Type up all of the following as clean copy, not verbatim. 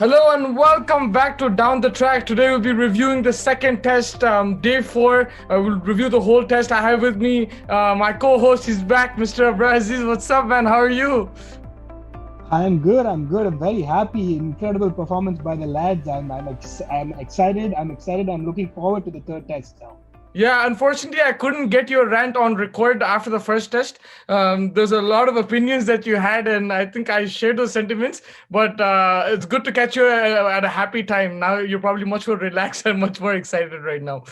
Hello and welcome back to Down the Track. Today we'll be reviewing the second test, day 4. We'll review the whole test. I have with me my co-host. He's back, Mr. Abraziz. What's up, man? How are you? I'm good. I'm good. I'm very happy. Incredible performance by the lads. I'm excited. I'm excited. I'm looking forward to the third test now. Yeah, unfortunately, I couldn't get your rant on record after the first test. There's a lot of opinions that you had, and I think I shared those sentiments. But it's good to catch you at a happy time. Now you're probably much more relaxed and much more excited right now.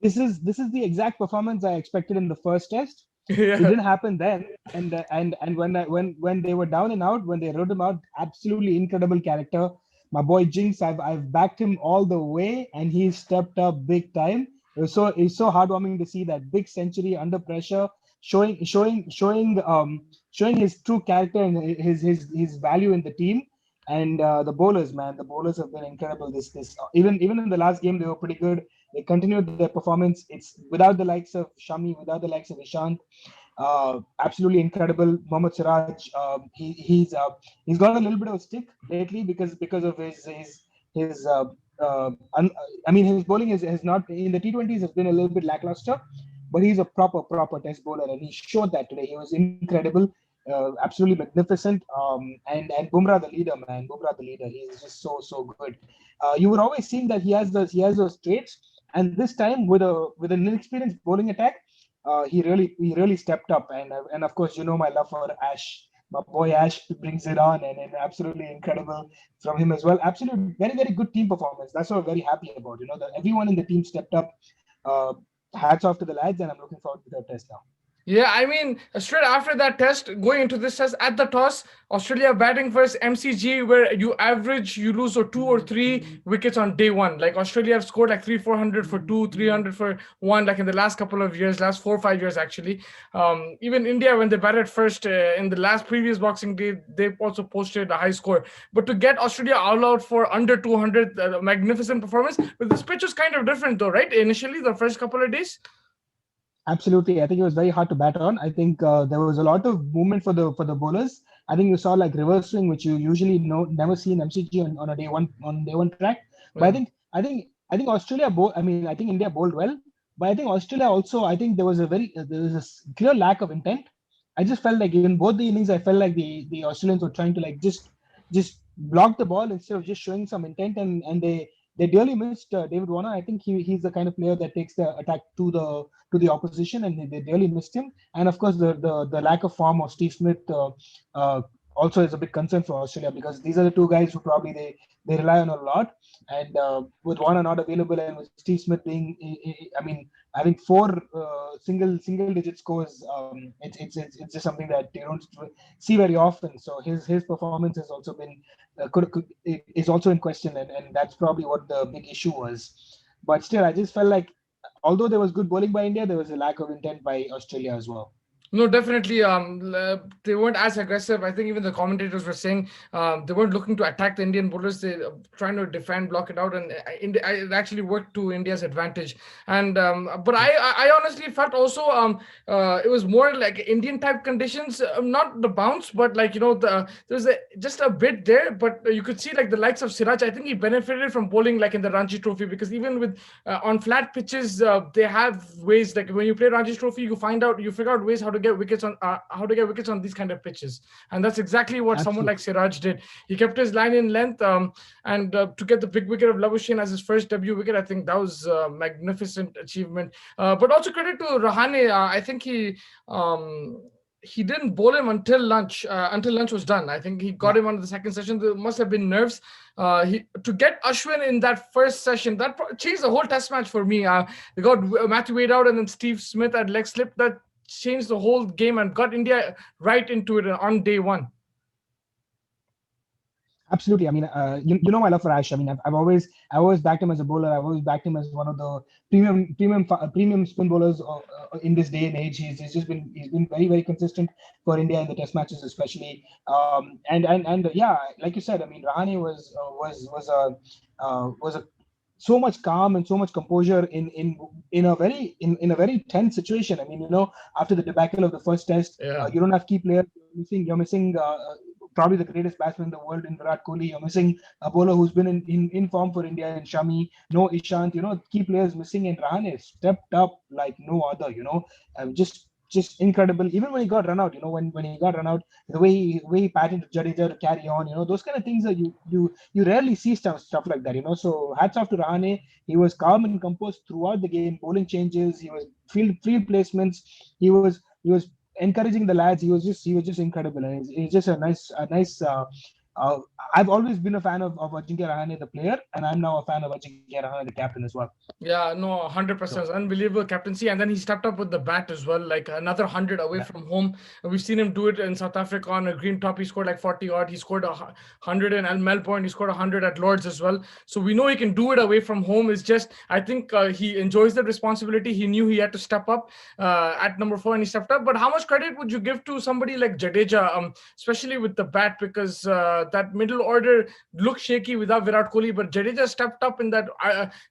This is the exact performance I expected in the first test. It Yeah. didn't happen then, and when they were down and out, when they wrote him out, absolutely incredible character. My boy Jinx, I've backed him all the way, and he stepped up big time. It's so heartwarming to see that big century under pressure, showing his true character and his value in the team. And the bowlers, man, the bowlers have been incredible. This even in the last game, they were pretty good. They continued their performance. It's without the likes of Shami, without the likes of Ishant. Absolutely incredible. Mohammad Siraj, he's got a little bit of a stick lately because of his I mean his bowling has not in the T20s has been a little bit lackluster, but he's a proper test bowler, and he showed that today. He was incredible, absolutely magnificent. And Bumrah the leader, man, Bumrah the leader, he's just so good. You would always see that he has those traits, and this time with an inexperienced bowling attack, he really stepped up. And of course, you know my love for Ash. My boy Ash brings it on, and absolutely incredible from him as well. Absolute, very good team performance. That's what I'm very happy about. You know that everyone in the team stepped up. Uh, Hats off to the lads, and I'm looking forward to the test now. Yeah, I mean, straight after that test, going into this test at the toss, Australia batting first MCG, where you lose or 2 or 3 wickets on day one. Like Australia have scored like 400 for two, 300 for one, like in the last couple of years, last 4 or 5 years actually. Even India, when they batted first in the last previous Boxing Day, they also posted a high score. But to get Australia all out for under 200, magnificent performance. But this pitch was kind of different though, right? Initially, the first couple of days. Absolutely, I think it was very hard to bat on. I think there was a lot of movement for the bowlers. I think you saw like reverse swing, which you usually never see in MCG on a day one track. But I Yeah. think I think I think Australia I mean, I think India bowled well, but I think Australia also. I think there was clear lack of intent. I just felt like in both the innings, I felt like the Australians were trying to like just block the ball instead of just showing some intent, and they really missed David Warner. I think he's the kind of player that takes the attack to the opposition, and they really missed him. And of course, the lack of form of Steve Smith uh, also is a big concern for Australia, because these are the two guys who probably they rely on a lot. And with Warner not available, and with Steve Smith being, I mean, having four single digit scores, it's just something that you don't see very often. So his performance has also been is also in question, and that's probably what the big issue was. But still, I just felt like although there was good bowling by India, there was a lack of intent by Australia as well. No, definitely. They weren't as aggressive. I think even the commentators were saying they weren't looking to attack the Indian bowlers. They trying to defend, block it out, and it actually worked to India's advantage. And but I honestly felt also it was more like Indian type conditions, not the bounce, but like there's just a bit there. But you could see like the likes of Siraj. I think he benefited from bowling like in the Ranji Trophy, because even with on flat pitches, they have ways like when you play Ranji Trophy, you figure out ways how to get wickets on these kind of pitches, and that's exactly what someone like Absolutely. Siraj did. He kept his line in length, and to get the big wicket of Labuschagne as his first debut wicket, I think that was a magnificent achievement. But also credit to Rahane. I think he didn't bowl him until lunch. Until lunch was done, I think he got Yeah. him on the second session. There must have been nerves. He to get Ashwin in that first session that changed the whole Test match for me. They got Matthew Wade out and then Steve Smith at leg slip. That changed the whole game and got India right into it on day one. Absolutely. I mean, you know my love for Ash. I mean, I've always backed him as a bowler. I've always backed him as one of the premium spin bowlers in this day and age. He's been very consistent for India in the Test matches, especially. And yeah, like you said, I mean, Rahane was a so much calm and so much composure in a very tense situation. I mean, after the debacle of the first test, Yeah. you don't have key players. You're missing. probably the greatest batsman in the world in Virat Kohli. You're missing a bowler who's been in form for India in Shami. No Ishant, key players missing, and Rahane stepped up like no other. Just incredible. Even when he got run out, when he got run out, the way he patted to Jadeja to carry on, those kind of things that you rarely see stuff like that. So hats off to Rahane. He was calm and composed throughout the game, bowling changes. He was field placements. He was encouraging the lads. He was just incredible, and he's just a nice. Uh, I've always been a fan of Ajinkya Rahane, the player, and I'm now a fan of Ajinkya Rahane, the captain, as well. Yeah, no, 100%. So Unbelievable captaincy. And then he stepped up with the bat as well, like another 100 away yeah, from home. And we've seen him do it in South Africa on a green top. He scored like 40 odd. He scored 100 in Melbourne. He scored 100 at Lords as well. So we know he can do it away from home. It's just, I think he enjoys the responsibility. He knew he had to step up at number 4, and he stepped up. But how much credit would you give to somebody like Jadeja, especially with the bat? Because that middle order looked shaky without Virat Kohli, but Jadeja stepped up in that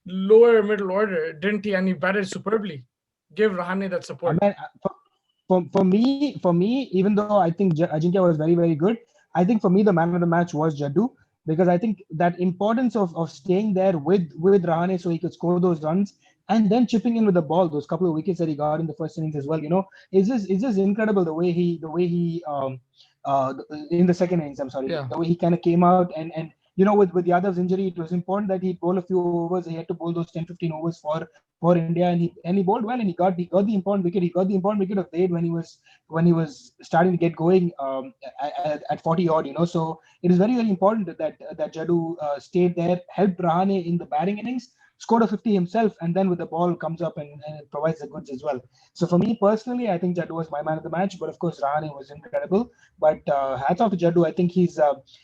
lower middle order, didn't he? And he batted superbly. Give Rahane that I support. mean, for me, even though I think Ajinkya was very, very good, I think for me the man of the match was Jaddu, because I think that importance of staying there with Rahane so he could score those runs, and then chipping in with the ball, those couple of wickets that he got in the first innings as well. It's just incredible uh in the second innings. I'm sorry, Yeah. the way he kind of came out, and with the others injury, it was important that he bowl a few overs. He had to bowl those 10-15 overs for India, and he bowled well, and he got the important wicket. He got the important wicket of Wade when he was starting to get going at 40 odd. So it is very, very important that Jaddu stayed there, helped Rahane in the batting innings, scored a 50 himself, and then with the ball comes up and it provides the goods as well. So for me personally, I think Jaddu was my man of the match, but of course Rahane was incredible. But hats off to Jaddu. I think he's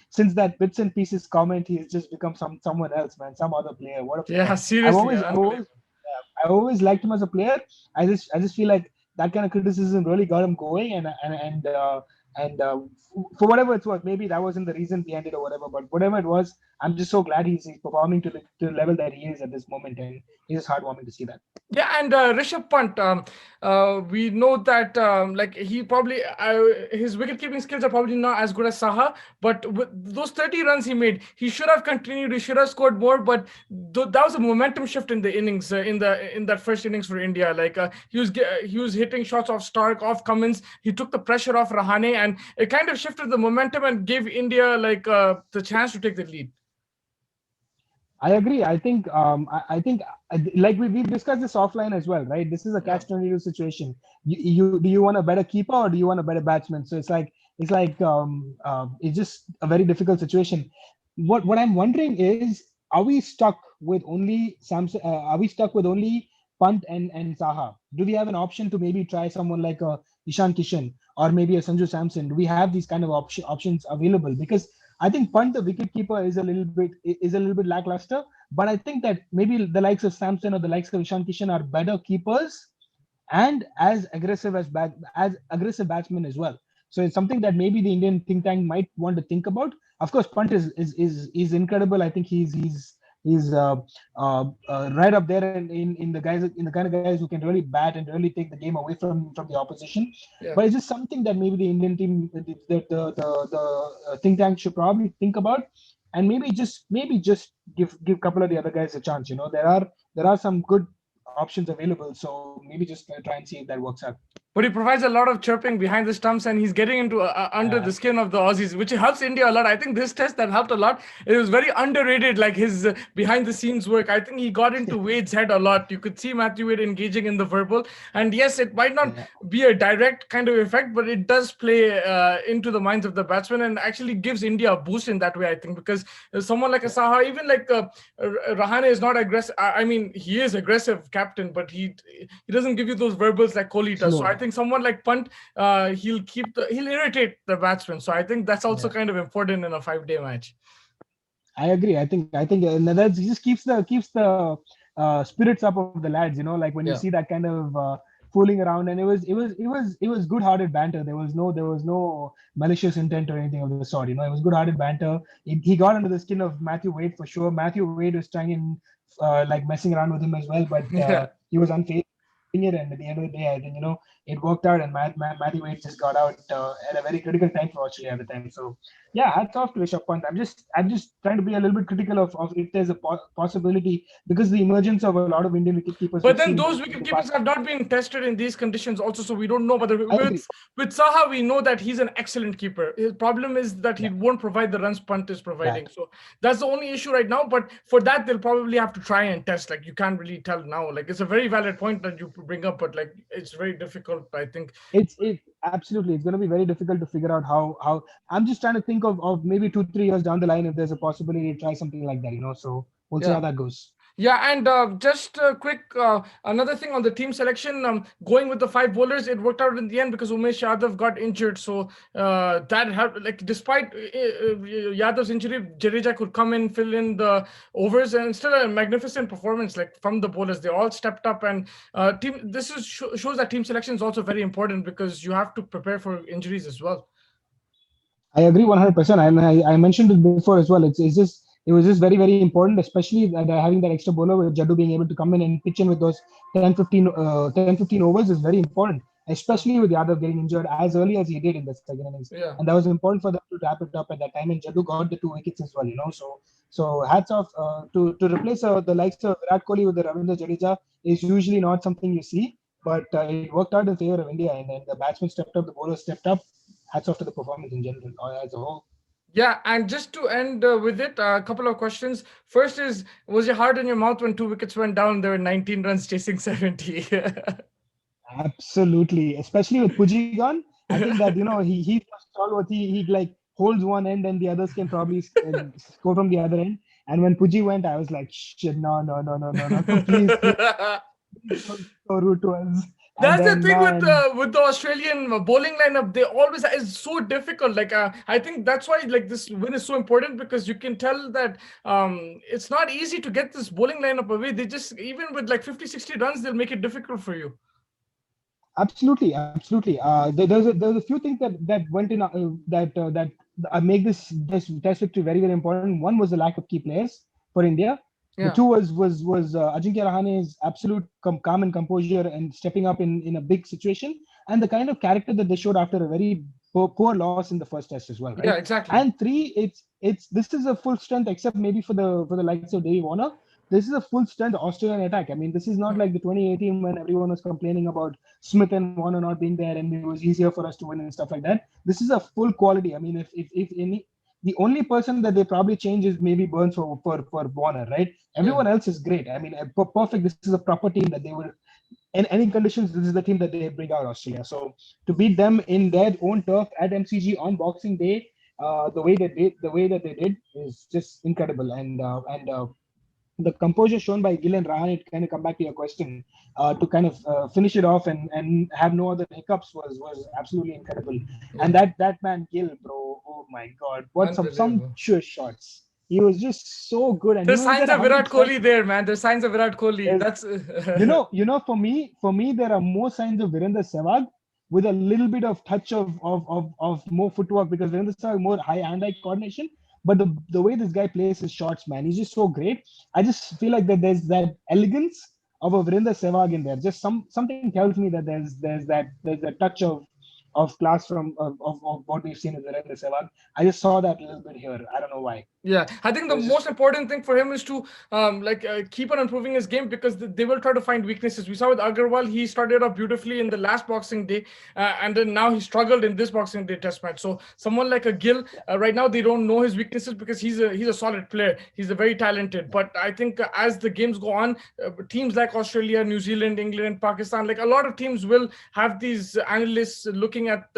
since that bits and pieces comment, he's just become someone else, man, some other player. What a Yeah, player! I've seriously, always, I've unbelievable. always, I always liked him as a player. I just feel like that kind of criticism really got him going, and for whatever it's worth, maybe that wasn't the reason behind it or whatever. But whatever it was, I'm just so glad he's performing to the level that he is at this moment, and it's just heartwarming to see that. Yeah, and Rishabh Pant, we know that like he probably his wicket keeping skills are probably not as good as Saha, but with those 30 runs he made, he should have continued. He should have scored more, but that was a momentum shift in the innings in that first innings for India. Like he was hitting shots off Stark, off Cummins. He took the pressure off Rahane, and it kind of shifted the momentum and gave India like the chance to take the lead. I agree. I think like we've discussed this offline as well, right? This is a Yeah. catch-22 situation. Do you want a better keeper or do you want a better batsman? So it's just a very difficult situation. What I'm wondering is, are we stuck with only Samson? Are we stuck with only Pant and Saha? Do we have an option to maybe try someone like a Ishan Kishan or maybe a Sanju Samson? Do we have these kind of options available? Because I think Pant, the wicketkeeper, is a little bit lackluster. But I think that maybe the likes of Samson or the likes of Ishan Kishan are better keepers and as aggressive batsmen as well. So it's something that maybe the Indian think tank might want to think about. Of course, Pant is incredible. I think he's right up there in the kind of guys who can really bat and really take the game away from the opposition. Yeah. But it's just something that maybe the Indian team, the think tank should probably think about, and maybe just give a couple of the other guys a chance. There are some good options available, so maybe just try and see if that works out. But he provides a lot of chirping behind the stumps, and he's getting into under the skin of the Aussies, which helps India a lot. I think this test that helped a lot. It was very underrated, like his behind the scenes work. I think he got into Wade's head a lot. You could see Matthew Wade engaging in the verbal, and yes, it might not Yeah, be a direct kind of effect, but it does play into the minds of the batsmen and actually gives India a boost in that way. I think because someone like a yeah, Saha, even like Rahane is not aggressive. I mean, he is aggressive captain, but he doesn't give you those verbals like Kohli does. So I slow. think someone like Pant, he'll irritate the batsman. So I think that's also Yeah, kind of important in a 5-day match. I agree. I think that just keeps the spirits up of the lads. Like when you see Yeah. that kind of fooling around, and it was good-hearted banter. There was no malicious intent or anything of the sort. It was good-hearted banter. He got under the skin of Matthew Wade for sure. Matthew Wade was trying and like messing around with him as well, but Yeah. he was unfair it, and at the end of the day, I think it worked out, and Matthew Wade just got out at a very critical time for Australia at the time. So yeah, hats off to Rishabh Pant. I'm just trying to be a little bit critical of if there's a possibility, because the emergence of a lot of Indian wicket keepers But we've then seen those in wicket the keepers past. have not been tested in these conditions also, so we don't know. But I agree. with Saha, we know that he's an excellent keeper. His problem is that he Yeah, won't provide the runs Punt is providing. that So that's the only issue right now. But for that, they'll probably have to try and test. Like you can't really tell now. Like it's a very valid point that you bring up, but like it's very difficult, I think. it absolutely, it's going to be very difficult to figure out how. I'm just trying to think of maybe 2-3 years down the line if there's a possibility to try something like that. So we'll see how Yeah. that goes. Yeah, and just quick, another thing on the team selection, going with the five bowlers, it worked out in the end because Umesh Yadav got injured. So that helped. Like despite Yadav's injury, Jadeja could come in, fill in the overs, and still a magnificent performance. Like from the bowlers, they all stepped up. And team, this is shows that team selection is also very important because you have to prepare for injuries as well. I agree 100%. And I mentioned it before as well. It was just very, very important, especially that having that extra bowler with Jaddu being able to come in and pitch in with those 10-15 overs is very important, Yeah, especially with Yadav getting injured as early as he did in the second innings. yeah. And that was important for them to wrap it up at that time. And Jaddu got the 2 wickets as well. So hats off to replace the likes of Virat Kohli with the Ravindra Jadeja is usually not something you see, but it worked out in favor of India. And the batsmen stepped up, the bowlers stepped up. Hats off to the performance in general as a whole. Yeah, and just to end with it, a couple of questions. First is, was your heart in your mouth when two wickets went down? There were 19 runs chasing 70. Absolutely, especially with Puji gone. I think that he stalwart. He like holds one end and the others can probably score from the other end. And when Puji went, I was like, shit, no, no, no, no, no, no, please, please, don't be so rude to us. And That's the then thing man, with the Australian bowling lineup. They always it's so difficult. Like I think that's why like this win is so important because you can tell that it's not easy to get this bowling lineup away. They just even with like 50, 60 runs, they'll make it difficult for you. absolutely, absolutely. There's a few things that went in that make this test victory very, very important. One was the lack of key players for India. The Yeah. two was Ajinkya Rahane's absolute calm and composure and stepping up in a big situation, and the kind of character that they showed after a very poor loss in the first test as well, right? Yeah, exactly. And three, it's this is a full strength, except maybe for the likes of Davey Warner. This is a full strength Australian attack. I mean, this is not like the 2018 when everyone was complaining about Smith and Warner not being there and it was easier for us to win and stuff like that. This is a full quality. I mean, if any, the only person that they probably change is maybe Burns for Warner, right? Yeah. Everyone else is great. I mean, perfect. This is a proper team that they will, in any conditions, this is the team that they bring out Australia. So to beat them in their own turf at MCG on Boxing Day, the way that they did is just incredible. And the composure shown by Gill and Rahane, to kind of come back to your question, to kind of finish it off and have no other hiccups was absolutely incredible. And Yeah. that man Gill, bro, oh my God, what some Unbelievable. sumptuous shots. He was just so good, and There's he's signs at of Virat 100 strikes. Kohli there, man. There's signs of Virat Kohli. There's That's for me, there are more signs of Virender Sehwag with a little bit of touch of more footwork because Virender Sehwag more high hand-eye coordination. But the way this guy plays his shots, man, he's just so great. I just feel like that there's that elegance of a Virender Sehwag in there. Just something tells me that there's a touch of class of what we've seen in Virender Sehwag. I just saw that a little bit here. I don't know why. Yeah, I think It the was just most important thing for him is to keep on improving his game because they will try to find weaknesses. We saw with Agarwal, he started off beautifully in the last Boxing Day, and then now he struggled in this Boxing Day Test match. So someone like a Gill, right now they don't know his weaknesses because he's a solid player. He's a very talented. But I think as the games go on, teams like Australia, New Zealand, England, Pakistan, like a lot of teams will have these analysts looking at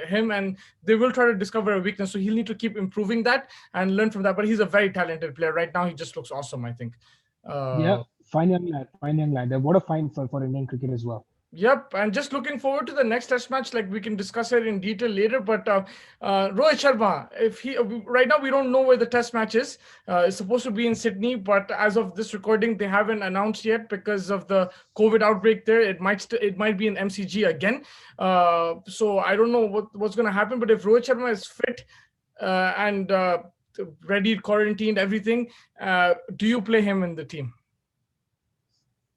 him and they will try to discover a weakness. So he'll need to keep improving that and learn from that. But he's a very talented player. Right now, he just looks awesome, I think. yeah, Uh, fine young lad, fine young lad. What a find for Indian cricket as well. Yep, and just looking forward to the next test match. Like we can discuss it in detail later. But Rohit Sharma, if he right now we don't know where the test match is. It's supposed to be in Sydney, but as of this recording, they haven't announced yet because of the COVID outbreak there. It might be in MCG again. So I don't know what's going to happen. But if Rohit Sharma is fit and ready, quarantined, everything, do you play him in the team?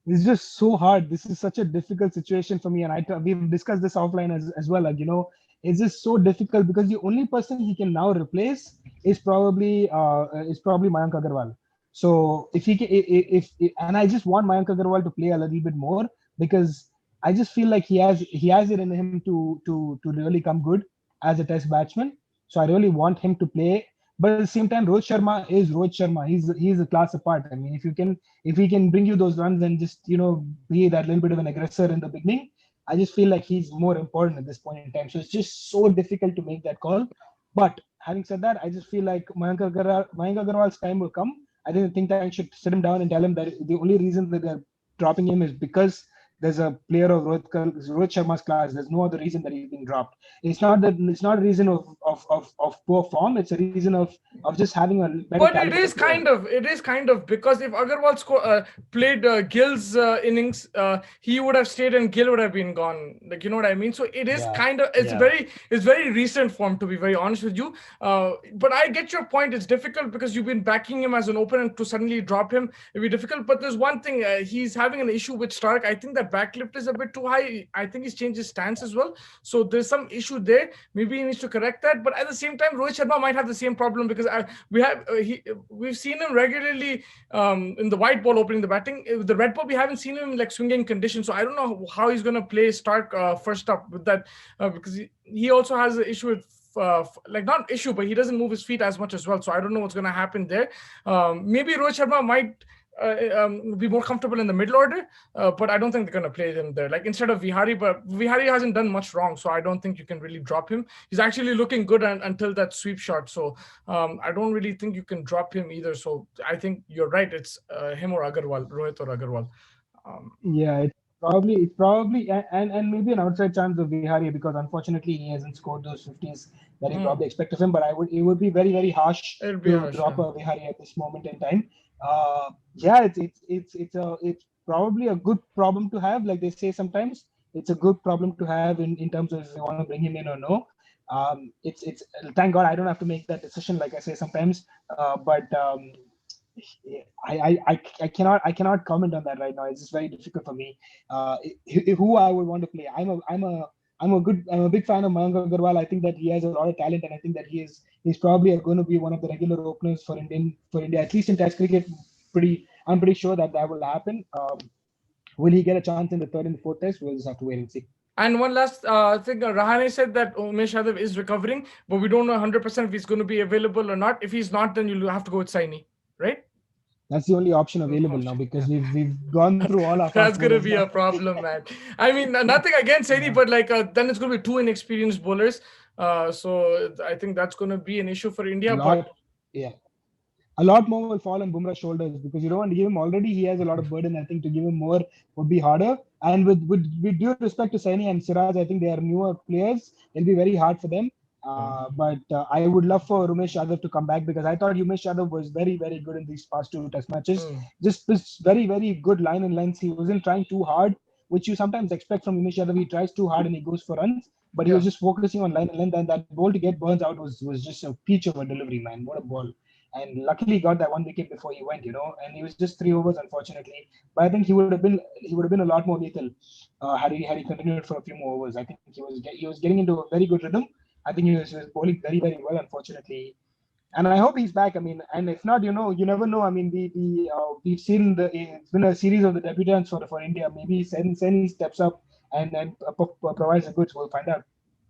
It's just so hard. This is such a difficult situation for me, and we've discussed this offline as well. Like, it's just so difficult because the only person he can now replace is probably Mayank Agarwal. So if he can, if and I just want Mayank Agarwal to play a little bit more because I just feel like he has it in him to really come good as a test batsman. So I really want him to play. But at the same time, Rohit Sharma is Rohit Sharma. He's a class apart. I mean, if he can bring you those runs and just be that little bit of an aggressor in the beginning, I just feel like he's more important at this point in time. So it's just so difficult to make that call. But having said that, I just feel like Mayank Agarwal's time will come. I think Tank should sit him down and tell him that the only reason that they're dropping him is because there's a player of Rohit Sharma's class. There's no other reason that he's being dropped. It's not a reason of poor form. It's a reason of just having a better But it caliber is player. kind of because if Agarwal played Gill's innings, he would have stayed and Gill would have been gone. Like, you know what I mean? So it is Yeah, kind of yeah. it's very recent form, to be very honest with you. But I get your point. It's difficult because you've been backing him as an opener, and to suddenly drop him, it'd be difficult. But there's one thing, he's having an issue with Stark. I think that backlift is a bit too high. I think he's changed his stance as well. So there's some issue there. Maybe he needs to correct that. But at the same time, Rohit Sharma might have the same problem because we've seen him regularly in the white ball opening the batting. With the red ball, we haven't seen him in like swinging conditions. So I don't know how he's going to play Stark first up with that because he also has an issue with like not issue, but he doesn't move his feet as much as well. So I don't know what's going to happen there. Maybe Rohit Sharma might be more comfortable in the middle order, but I don't think they're going to play him there. Like instead of Vihari, but Vihari hasn't done much wrong, so I don't think you can really drop him. He's actually looking good until that sweep shot. So I don't really think you can drop him either. So I think you're right. It's him or Agarwal, Rohit or Agarwal. Um, Yeah, it's probably and maybe an outside chance of Vihari because unfortunately he hasn't scored those 50s that you hmm, probably expect of him. But it would be very very harsh it'll be to harsh. drop Yeah. a Vihari at this moment in time. Yeah, it's probably a good problem to have, like they say sometimes. It's a good problem to have in terms of if you want to bring him in or no. It's thank God I don't have to make that decision like I say sometimes. But I cannot comment on that right now. It's just very difficult for me. Who I would want to play. I'm a big fan of Mayank Agarwal. I think that he has a lot of talent, and I think that he's probably going to be one of the regular openers for India, at least in Test cricket. I'm pretty sure that will happen. Will he get a chance in the third and the fourth Test? We'll just have to wait and see. And one last thing, Rahane said that Umesh Yadav is recovering, but we don't know 100% if he's going to be available or not. If he's not, then you'll have to go with Saini, right? That's the only option available now because we've gone through all our fast That's gonna bowlers be now. a problem, man. I mean, nothing against any, Yeah. but like then it's gonna be two inexperienced bowlers. So I think that's gonna be an issue for A India. But lot. Yeah. A lot more will fall on Bumrah's shoulders because you don't want to give him already. He has a lot of burden. I think to give him more would be harder. And with due respect to Saini and Siraj, I think they are newer players. It'll be very hard for them. But I would love for Umesh Yadav to come back because I thought Umesh Yadav was very, very good in these past two test matches. mm, Just this very, very good line and length. He wasn't trying too hard, which you sometimes expect from Umesh Yadav. He tries too hard and he goes for runs, but he was yeah, just focusing on line and length. And that ball to get Burns out was just a peach of a delivery, man. What a ball! And luckily got that one wicket before he went. And he was just 3 overs, unfortunately. But I think he would have been a lot more lethal had he continued for a few more overs. I think he was getting into a very good rhythm. I think he was bowling very very well, unfortunately. And I hope he's back. I mean, and if not, you never know. I mean, we've seen it's been a series of the debutants for India. Maybe Sen steps up and provides the goods. We'll find out.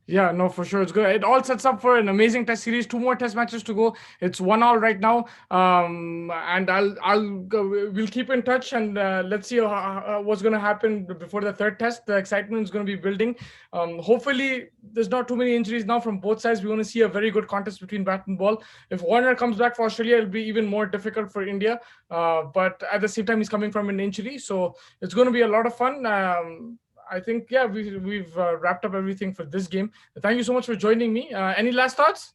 yeah, no, for sure, it's good. It all sets up for an amazing test series. Two more test matches to go. It's 1-1 right now. And we'll keep in touch and let's see what's going to happen before the third test. The excitement is going to be building. Hopefully, there's not too many injuries now from both sides. We want to see a very good contest between bat and ball. If Warner comes back for Australia, it'll be even more difficult for India. But at the same time, he's coming from an injury, so it's going to be a lot of fun. I think, yeah, we've wrapped up everything for this game. Thank you so much for joining me. Any last thoughts?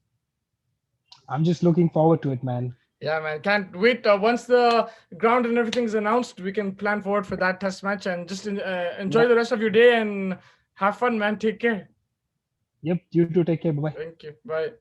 I'm just looking forward to it, man. Yeah, man, can't wait. Once the ground and everything is announced, we can plan forward for that test match and just enjoy Yeah. the rest of your day and have fun, man. Take care. Yep. You too. Take care. Bye. Thank you. Bye.